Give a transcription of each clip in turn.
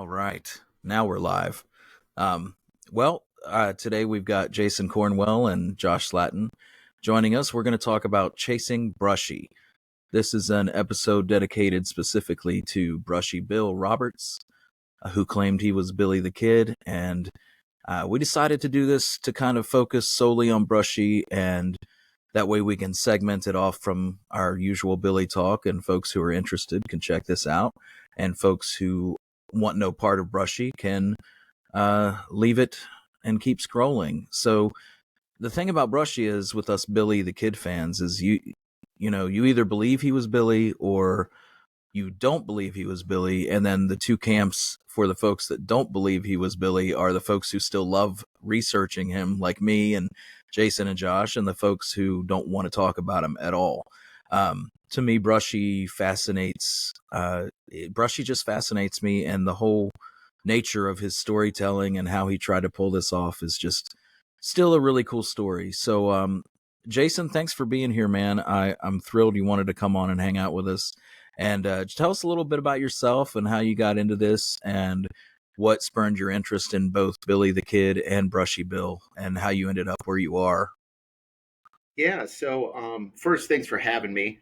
All right. Now we're live. Um, Today we've got Jason Cornwell and Josh Slatton joining us. We're going to talk about chasing Brushy. This is an episode dedicated specifically to Brushy Bill Roberts, who claimed he was Billy the Kid. And we decided to do this to kind of focus solely on Brushy, and that way we can segment it off from our usual Billy talk, and folks who are interested can check this out. And folks who want no part of Brushy can leave it and keep scrolling. So the thing about Brushy is, with us Billy the Kid fans, is you either believe he was Billy or you don't believe he was Billy. And then the two camps for the folks that don't believe he was Billy are the folks who still love researching him, like me and Jason and Josh, and the folks who don't want to talk about him at all. To me, Brushy just fascinates me, and the whole nature of his storytelling and how he tried to pull this off is just still a really cool story. So, Jason, thanks for being here, man. I'm thrilled you wanted to come on and hang out with us. And tell us a little bit about yourself and how you got into this, and what spurred your interest in both Billy the Kid and Brushy Bill, and how you ended up where you are. Yeah, first, thanks for having me.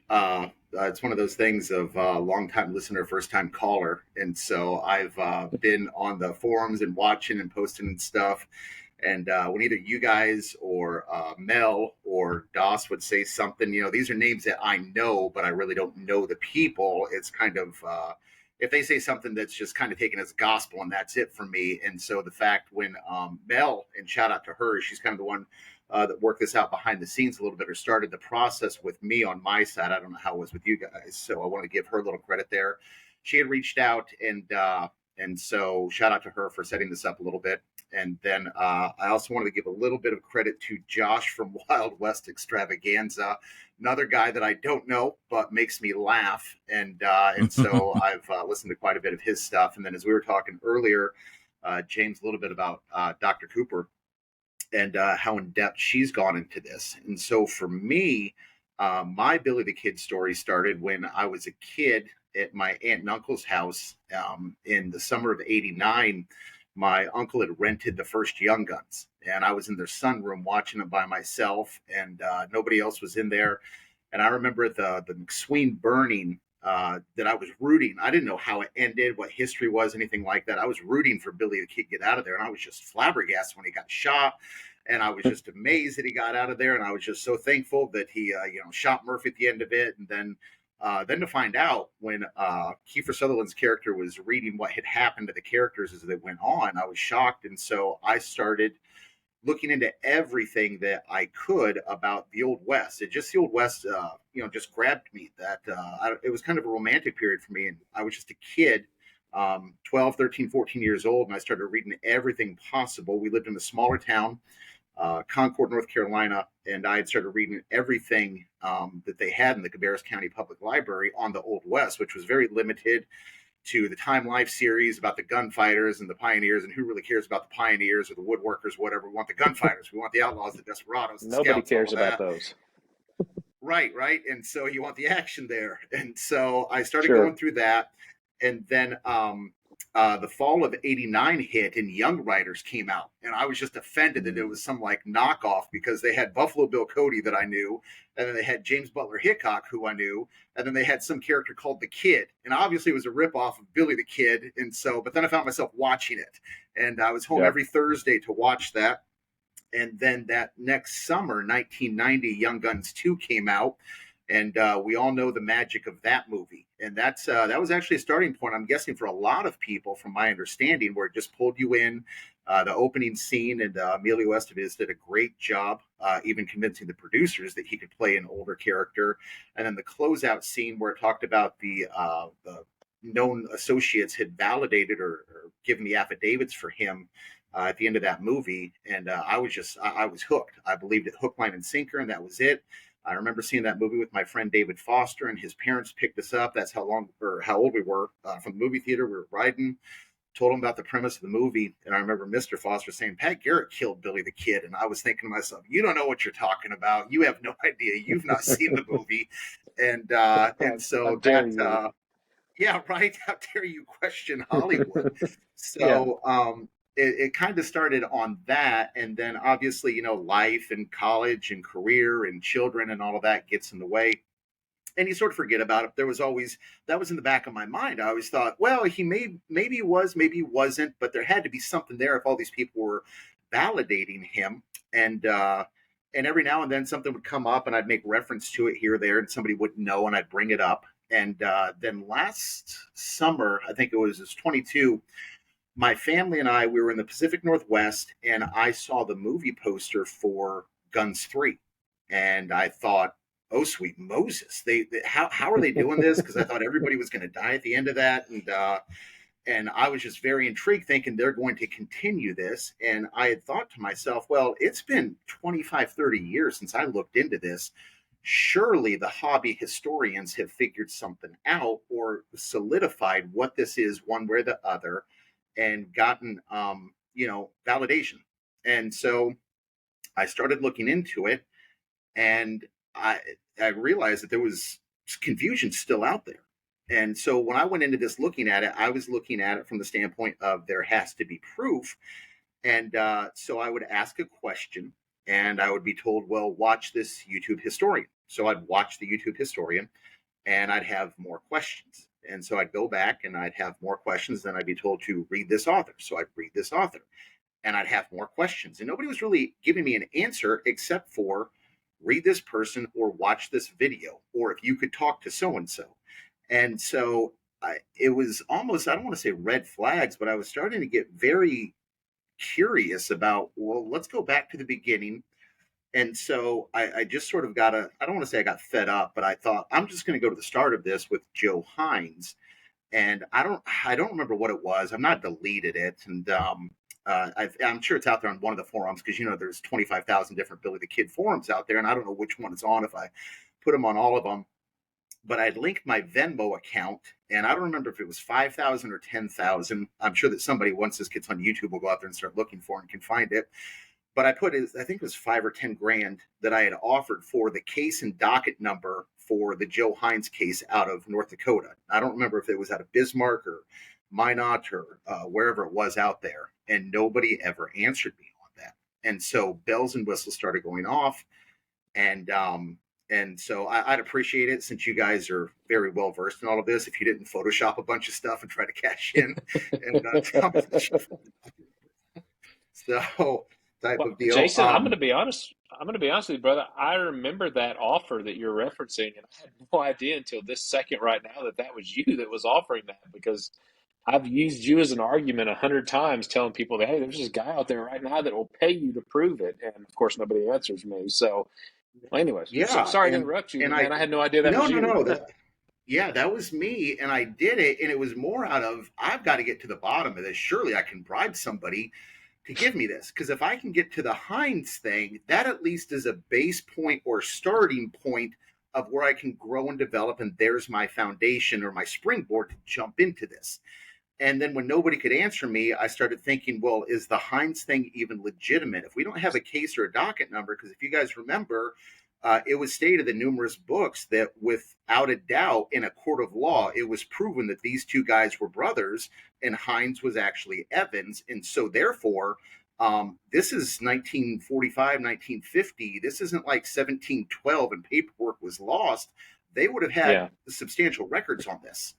It's one of those things of long-time listener, first-time caller. And so I've been on the forums and watching and posting and stuff. And when either you guys or Mel or Doss would say something, these are names that I know, but I really don't know the people. It's kind of, if they say something that's just kind of taken as gospel, and that's it for me. And so the fact when Mel, and shout out to her, she's kind of the one that worked this out behind the scenes a little bit, or started the process with me on my side. I don't know how it was with you guys, so I want to give her a little credit there. She had reached out, and so shout out to her for setting this up a little bit. And then I also wanted to give a little bit of credit to Josh from Wild West Extravaganza, another guy that I don't know but makes me laugh. And so I've listened to quite a bit of his stuff. And then, as we were talking earlier, James, a little bit about Dr. Cooper and how in depth she's gone into this. And so for me, my Billy the Kid story started when I was a kid at my aunt and uncle's house in the summer of '89. My uncle had rented the first Young Guns, and I was in their sunroom watching it by myself, and nobody else was in there. And I remember the McSween burning that I was rooting. I didn't know how it ended, what history was, anything like that. I was rooting for Billy the Kid to get out of there, and I was just flabbergasted when he got shot. And I was just amazed that he got out of there, and I was just so thankful that he, shot Murphy at the end of it. And then to find out when Kiefer Sutherland's character was reading what had happened to the characters as they went on, I was shocked. And so I started looking into everything that I could about the Old West. The Old West, just grabbed me. It was kind of a romantic period for me. And I was just a kid, 12, 13, 14 years old, and I started reading everything possible. We lived in a smaller town, Concord, North Carolina, and I had started reading everything that they had in the Cabarrus County Public Library on the Old West, which was very limited to the Time Life series about the gunfighters and the pioneers, and who really cares about the pioneers or the woodworkers, whatever. We want the gunfighters. We want the outlaws, the desperados, the Nobody scouts, cares all about that. those. Right. And so you want the action there. And so I started Sure. going through that. And then the fall of '89 hit, and Young Riders came out. And I was just offended that it was some like knockoff, because they had Buffalo Bill Cody that I knew, and then they had James Butler Hickok, who I knew, and then they had some character called the Kid. And obviously it was a ripoff of Billy the Kid. And so, but then I found myself watching it, and I was home every Thursday to watch that. And then that next summer, 1990, Young Guns 2 came out, and we all know the magic of that movie. And that was actually a starting point, I'm guessing, for a lot of people, from my understanding, where it just pulled you in. The opening scene, and Emilio Estevez did a great job, even convincing the producers that he could play an older character. And then the closeout scene, where it talked about the known associates had validated or given the affidavits for him at the end of that movie. And I was hooked. I believed it hook, line, and sinker, and that was it. I remember seeing that movie with my friend David Foster, and his parents picked us up. That's how old we were, from the movie theater. We were riding, told him about the premise of the movie. And I remember Mr. Foster saying, "Pat Garrett killed Billy the Kid." And I was thinking to myself, you don't know what you're talking about. You have no idea. You've not seen the movie. And so that, Yeah, right. How dare you question Hollywood? Yeah. So it kind of started on that. And then obviously, life and college and career and children and all of that gets in the way. And you sort of forget about it. There was always that was in the back of my mind. I always thought, well, maybe he was, maybe he wasn't, but there had to be something there if all these people were validating him. And every now and then something would come up, and I'd make reference to it here or there, and somebody wouldn't know, and I'd bring it up. And then last summer, I think it was 22, my family and I, we were in the Pacific Northwest, and I saw the movie poster for Guns 3. And I thought, oh, sweet Moses, how are they doing this? Because I thought everybody was going to die at the end of that. And I was just very intrigued, thinking they're going to continue this. And I had thought to myself, well, it's been 25, 30 years since I looked into this. Surely the hobby historians have figured something out or solidified what this is one way or the other and gotten, validation. And so I started looking into it, and I, I realized that there was confusion still out there. And so when I went into this looking at it, I was looking at it from the standpoint of there has to be proof. And so I would ask a question, and I would be told, well, watch this YouTube historian. So I'd watch the YouTube historian, and I'd have more questions. And so I'd go back and I'd have more questions. Then I'd be told to read this author. So I'd read this author, and I'd have more questions. And nobody was really giving me an answer except for read this person or watch this video, or if you could talk to so and so. And so it was almost, I don't want to say red flags, but I was starting to get very curious about, well, let's go back to the beginning. And so I just sort of I don't want to say I got fed up, but I thought I'm just going to go to the start of this with Joe Hines. And I don't remember what it was. I've not deleted it. And I'm sure it's out there on one of the forums because, there's 25,000 different Billy the Kid forums out there. And I don't know which one it's on if I put them on all of them. But I'd linked my Venmo account, and I don't remember if it was 5,000 or 10,000. I'm sure that somebody, once this gets on YouTube, will go out there and start looking for it and can find it. But I put it, I think it was 5 or 10 grand that I had offered for the case and docket number for the Joe Hines case out of North Dakota. I don't remember if it was out of Bismarck or Minot or wherever it was out there. And nobody ever answered me on that. And so bells and whistles started going off. And so I'd appreciate it, since you guys are very well versed in all of this, if you didn't Photoshop a bunch of stuff and try to cash in and so type Well, of deal. Jason, I'm going to be honest. I'm going to be honest with you, brother. I remember that offer that you're referencing, and I had no idea until this second right now that that was you that was offering that, because I've used you as an argument 100 times, telling people that, hey, there's this guy out there right now that will pay you to prove it, and of course nobody answers me. So, well, anyways, so, Yeah, sorry to and interrupt you, and but I man, I had no idea that no was no you. no that yeah, that was me, and I did it, and it was more out of, I've got to get to the bottom of this. Surely I can bribe somebody to give me this, because if I can get to the Heinz thing, that at least is a base point or starting point of where I can grow and develop, and there's my foundation or my springboard to jump into this. And then when nobody could answer me, I started thinking, well, is the Heinz thing even legitimate? If we don't have a case or a docket number, because if you guys remember, it was stated in numerous books that without a doubt, in a court of law, it was proven that these two guys were brothers, and Heinz was actually Evans. And so therefore, this is 1945, 1950. This isn't like 1712 and paperwork was lost. They would have had Yeah, substantial records on this.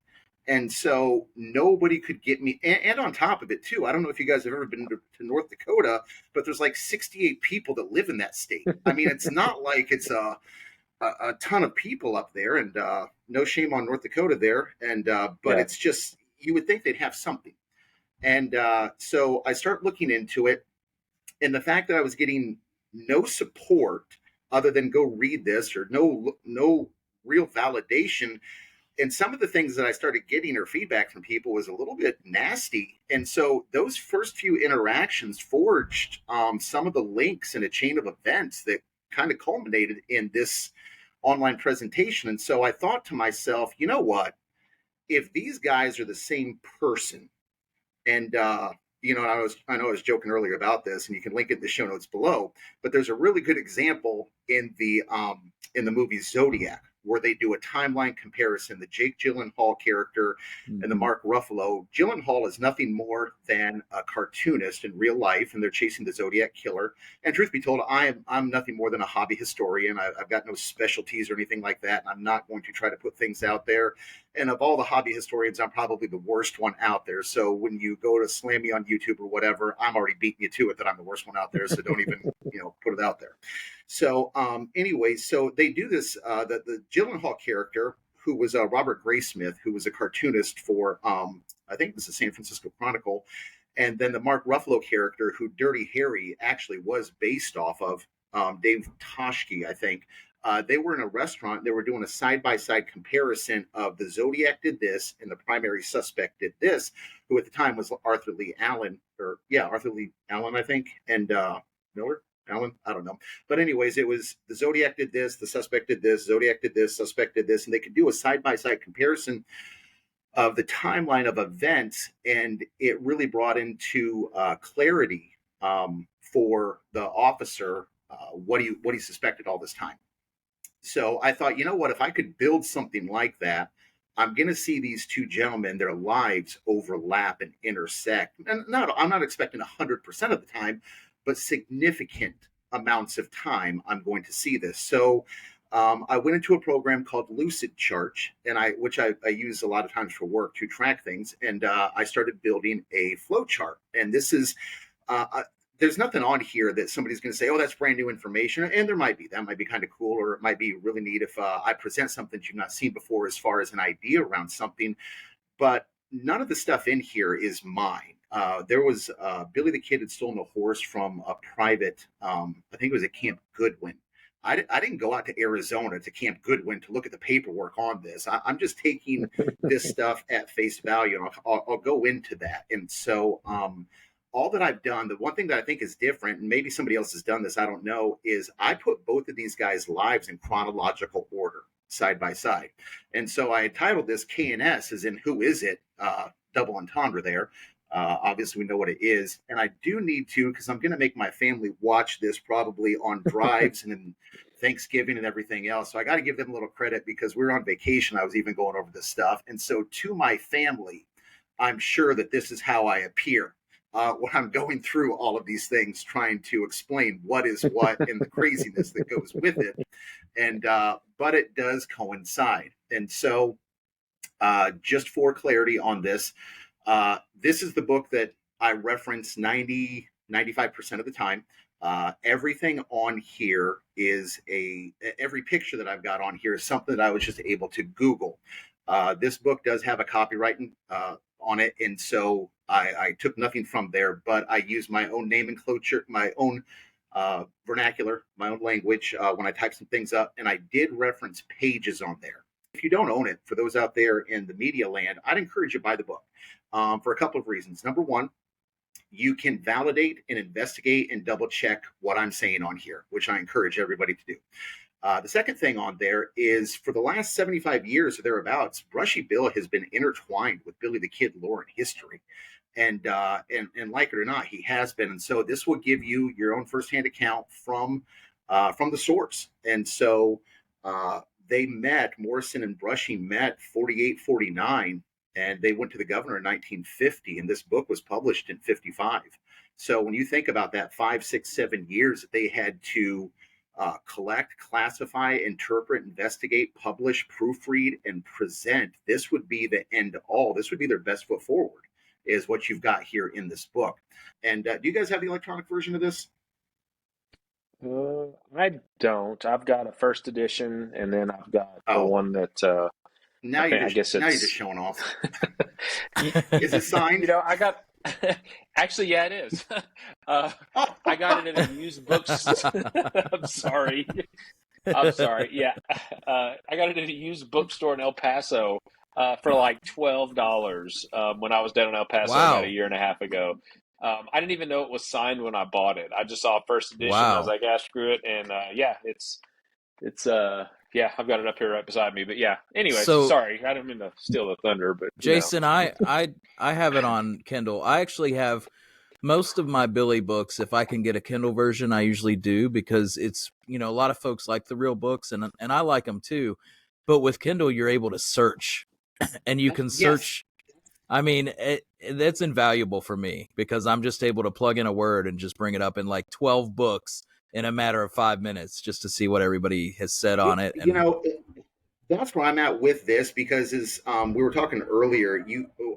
And so nobody could get me. And on top of it, too, I don't know if you guys have ever been to North Dakota, but there's like 68 people that live in that state. I mean, it's not like it's a ton of people up there, and no shame on North Dakota there. And but yeah, it's just, you would think they'd have something. And so I start looking into it, and the fact that I was getting no support other than go read this, or no real validation, and some of the things that I started getting or feedback from people was a little bit nasty. And so those first few interactions forged some of the links in a chain of events that kind of culminated in this online presentation. And so I thought to myself, you know what? If these guys are the same person, and I know I was joking earlier about this, and you can link it in the show notes below. But there's a really good example in the movie Zodiac, where they do a timeline comparison. The Jake Gyllenhaal character and the Mark Ruffalo. Gyllenhaal is nothing more than a cartoonist in real life, and they're chasing the Zodiac killer. And truth be told, I'm nothing more than a hobby historian. I've got no specialties or anything like that, and I'm not going to try to put things out there. And of all the hobby historians, I'm probably the worst one out there. So when you go to slam me on YouTube or whatever, I'm already beating you to it that I'm the worst one out there. So don't even put it out there. So anyway, so they do this. The Gyllenhaal character, who was Robert Graysmith, who was a cartoonist for I think it was the San Francisco Chronicle, and then the Mark Ruffalo character, who Dirty Harry actually was based off of, Dave Toshke, I think. They were in a restaurant. They were doing a side-by-side comparison of the Zodiac did this and the primary suspect did this, who at the time was Arthur Lee Allen, I think, and Miller. Allen, I don't know. But anyways, it was the Zodiac did this, the suspect did this, Zodiac did this, suspect did this, and they could do a side-by-side comparison of the timeline of events, and it really brought into clarity for the officer what he suspected all this time. So I thought, you know what, if I could build something like that, I'm going to see these two gentlemen, their lives overlap and intersect. And I'm not expecting 100% of the time, but significant amounts of time I'm going to see this. So I went into a program called Lucid Chart, and which I use a lot of times for work to track things. And I started building a flow chart. And this is, there's nothing on here that somebody's going to say, oh, that's brand new information. And there might be. That might be kind of cool, or it might be really neat if I present something you've not seen before as far as an idea around something. But none of the stuff in here is mine. There was Billy the Kid had stolen a horse from a private, I think it was at Camp Goodwin. I didn't go out to Arizona to Camp Goodwin to look at the paperwork on this. I'm just taking this stuff at face value, and I'll go into that. And so all that I've done, the one thing that I think is different, and maybe somebody else has done this, I don't know, is I put both of these guys' lives in chronological order, side by side. And so I titled this K&S, as in who is it, double entendre there. Obviously, we know what it is. And I do need to, because I'm going to make my family watch this probably on drives and in Thanksgiving and everything else. So I got to give them a little credit because we were on vacation. I was even going over this stuff. And so to my family, I'm sure that this is how I appear when I'm going through all of these things, trying to explain what is what and the craziness that goes with it. And but it does coincide. And so just for clarity on this, this is the book that I reference 95% of the time. Everything on here is every picture that I've got on here is something that I was just able to Google. This book does have a copyright on it, and so I took nothing from there, but I use my own nomenclature, my own vernacular, my own language when I type some things up, and I did reference pages on there. If you don't own it, for those out there in the media land, I'd encourage you to buy the book for a couple of reasons. Number one, you can validate and investigate and double check what I'm saying on here, which I encourage everybody to do. The second thing on there is for the last 75 years or thereabouts, Brushy Bill has been intertwined with Billy the Kid lore and history. And like it or not, he has been. And so this will give you your own firsthand account from the source. And so they met, Morrison and Brushy met 48, 49, and they went to the governor in 1950. And this book was published in 55. So when you think about that 5, 6, 7 years that they had to collect, classify, interpret, investigate, publish, proofread, and present, this would be the end all. This would be their best foot forward, is what you've got here in this book. And do you guys have the electronic version of this? I don't. I've got a first edition, and then I've got the one that now I guess now you're it's just showing off. you, Is it signed? you know, I got actually, yeah, it is. I got it at a used books. I'm sorry. I'm sorry. Yeah, I got it at a used bookstore in El Paso for like $12 when I was down in El Paso about a year and a half ago. I didn't even know it was signed when I bought it. I just saw first edition. I was like, ah, screw it. And yeah, it's yeah, I've got it up here right beside me. But yeah, anyways, So- sorry, I didn't mean to steal the thunder, but Jason, I have it on Kindle. I actually have most of my Billy books. If I can get a Kindle version, I usually do, because it's, a lot of folks like the real books, and I like them too. but with Kindle, you're able to search, and you can Yes. search. I mean, that's invaluable for me because I'm just able to plug in a word and just bring it up in like 12 books in a matter of 5 minutes just to see what everybody has said on it. You And know, that's where I'm at with this because as we were talking earlier,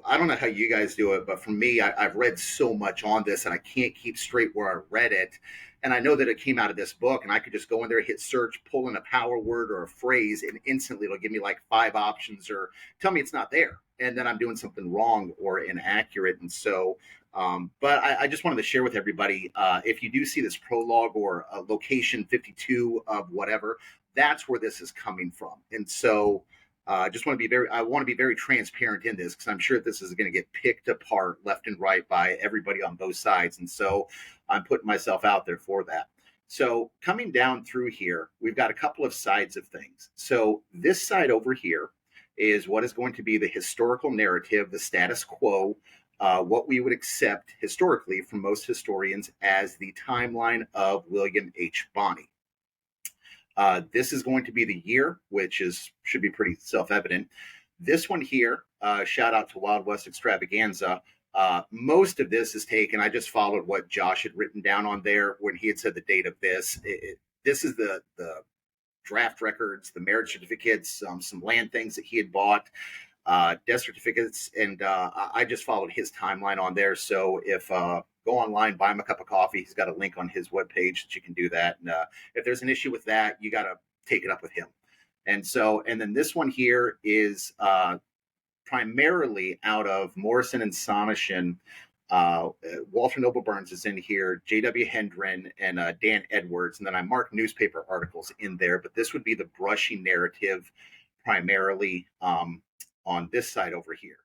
I don't know how you guys do it, but for me, I've read so much on this and I can't keep straight where I read it. And I know that it came out of this book and I could just go in there, hit search, pull in a power word or a phrase, and instantly it'll give me like 5 options or tell me it's not there. And then I'm doing something wrong or inaccurate. And so, but I just wanted to share with everybody, if you do see this prologue or location 52 of whatever, that's where this is coming from. And so I want to be very transparent in this because I'm sure this is going to get picked apart left and right by everybody on both sides. And so I'm putting myself out there for that. So coming down through here, we've got a couple of sides of things. So this side over here is what is going to be the historical narrative, the status quo, what we would accept historically from most historians as the timeline of William H. Bonney. This is going to be the year, which should be pretty self-evident. This one here, shout out to Wild West Extravaganza. Most of this is taken. I just followed what Josh had written down on there when he had said the date of this. This is the draft records, the marriage certificates, some land things that he had bought, death certificates, and I just followed his timeline on there. So if go online, buy him a cup of coffee. He's got a link on his webpage that you can do that. And if there's an issue with that, you got to take it up with him. And so, and then this one here is primarily out of Morrison and Sonneshan. Walter Noble Burns is in here, J.W. Hendren, and Dan Edwards. And then I marked newspaper articles in there, but this would be the Brushy narrative primarily on this side over here.